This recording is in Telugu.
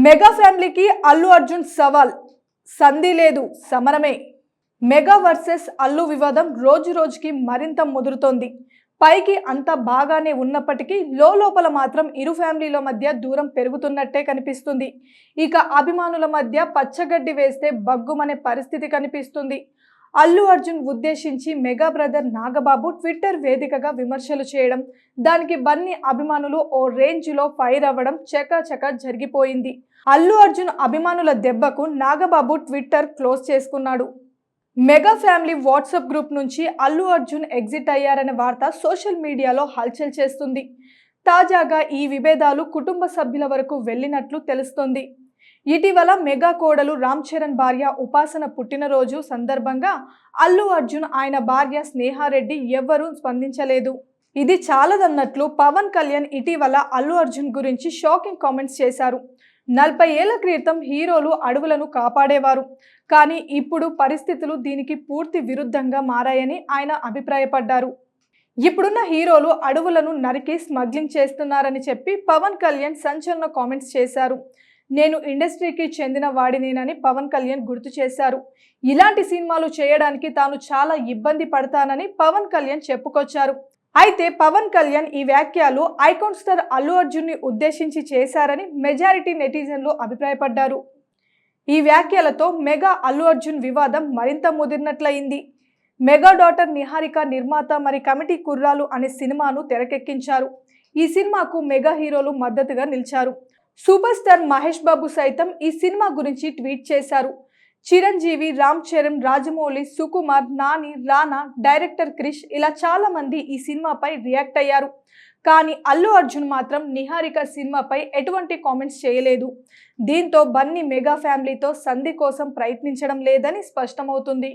మెగా ఫ్యామిలీకి అల్లు అర్జున్ సవాల్. సంధి లేదు, సమరమే. మెగా వర్సెస్ అల్లు వివాదం రోజు రోజుకి మరింత ముదురుతోంది. పైకి అంత బాగానే ఉన్నప్పటికీ లోపల మాత్రం ఇరు ఫ్యామిలీల మధ్య దూరం పెరుగుతున్నట్టే కనిపిస్తుంది. ఇక అభిమానుల మధ్య పచ్చగడ్డి వేస్తే బగ్గుమనే పరిస్థితి కనిపిస్తుంది. అల్లు అర్జున్ ఉద్దేశించి మెగా బ్రదర్ నాగబాబు ట్విట్టర్ వేదికగా విమర్శలు చేయడం, దానికి బన్నీ అభిమానులు ఓ రేంజ్లో ఫైర్ అవ్వడం చకాచకా జరిగిపోయింది. అల్లు అర్జున్ అభిమానుల దెబ్బకు నాగబాబు ట్విట్టర్ క్లోజ్ చేసుకున్నాడు. మెగా ఫ్యామిలీ వాట్సాప్ గ్రూప్ నుంచి అల్లు అర్జున్ ఎగ్జిట్ అయ్యారనే వార్త సోషల్ మీడియాలో హల్చల్ చేస్తుంది. తాజాగా ఈ విభేదాలు కుటుంబ సభ్యుల వరకు వెళ్ళినట్లు తెలుస్తోంది. ఇటీవల మెగా కోడలు రామ్ చరణ్ భార్య ఉపాసన పుట్టినరోజు సందర్భంగా అల్లు అర్జున్, ఆయన భార్య స్నేహారెడ్డి ఎవ్వరూ స్పందించలేదు. ఇది చాలదన్నట్లు పవన్ కళ్యాణ్ ఇటీవల అల్లు అర్జున్ గురించి షాకింగ్ కామెంట్స్ చేశారు. 40 ఏళ్ల క్రితం హీరోలు అడవులను కాపాడేవారు, కానీ ఇప్పుడు పరిస్థితులు దీనికి పూర్తి విరుద్ధంగా మారాయని ఆయన అభిప్రాయపడ్డారు. ఇప్పుడున్న హీరోలు అడవులను నరికి స్మగ్లింగ్ చేస్తున్నారని చెప్పి పవన్ కళ్యాణ్ సంచలన కామెంట్స్ చేశారు. నేను ఇండస్ట్రీకి చెందిన వాడినేనని పవన్ కళ్యాణ్ గుర్తు చేశారు. ఇలాంటి సినిమాలు చేయడానికి తాను చాలా ఇబ్బంది పడతానని పవన్ కళ్యాణ్ చెప్పుకొచ్చారు. అయితే పవన్ కళ్యాణ్ ఈ వ్యాఖ్యలు ఐకాన్ స్టార్ అల్లు అర్జున్ ని ఉద్దేశించి చేశారని మెజారిటీ నెటిజన్లు అభిప్రాయపడ్డారు. ఈ వ్యాఖ్యలతో మెగా అల్లు అర్జున్ వివాదం మరింత ముదిరినట్లయింది. మెగా డాటర్ నిహారిక నిర్మాత మరి కమిటీ కుర్రాలు అనే సినిమాను తెరకెక్కించారు. ఈ సినిమాకు మెగా హీరోలు మద్దతుగా నిలిచారు. సూపర్ స్టార్ మహేష్ బాబు సైతం ఈ సినిమా గురించి ట్వీట్ చేశారు. చిరంజీవి, రామ్ చరణ్, రాజమౌళి, సుకుమార్, నాని, రానా, డైరెక్టర్ క్రిష్ ఇలా చాలా మంది ఈ సినిమాపై రియాక్ట్ అయ్యారు. కానీ అల్లు అర్జున్ మాత్రం నిహారిక సినిమాపై ఎటువంటి కామెంట్స్ చేయలేదు. దీంతో బన్నీ మెగా ఫ్యామిలీతో సంధి కోసం ప్రయత్నించడం లేదని స్పష్టమవుతుంది.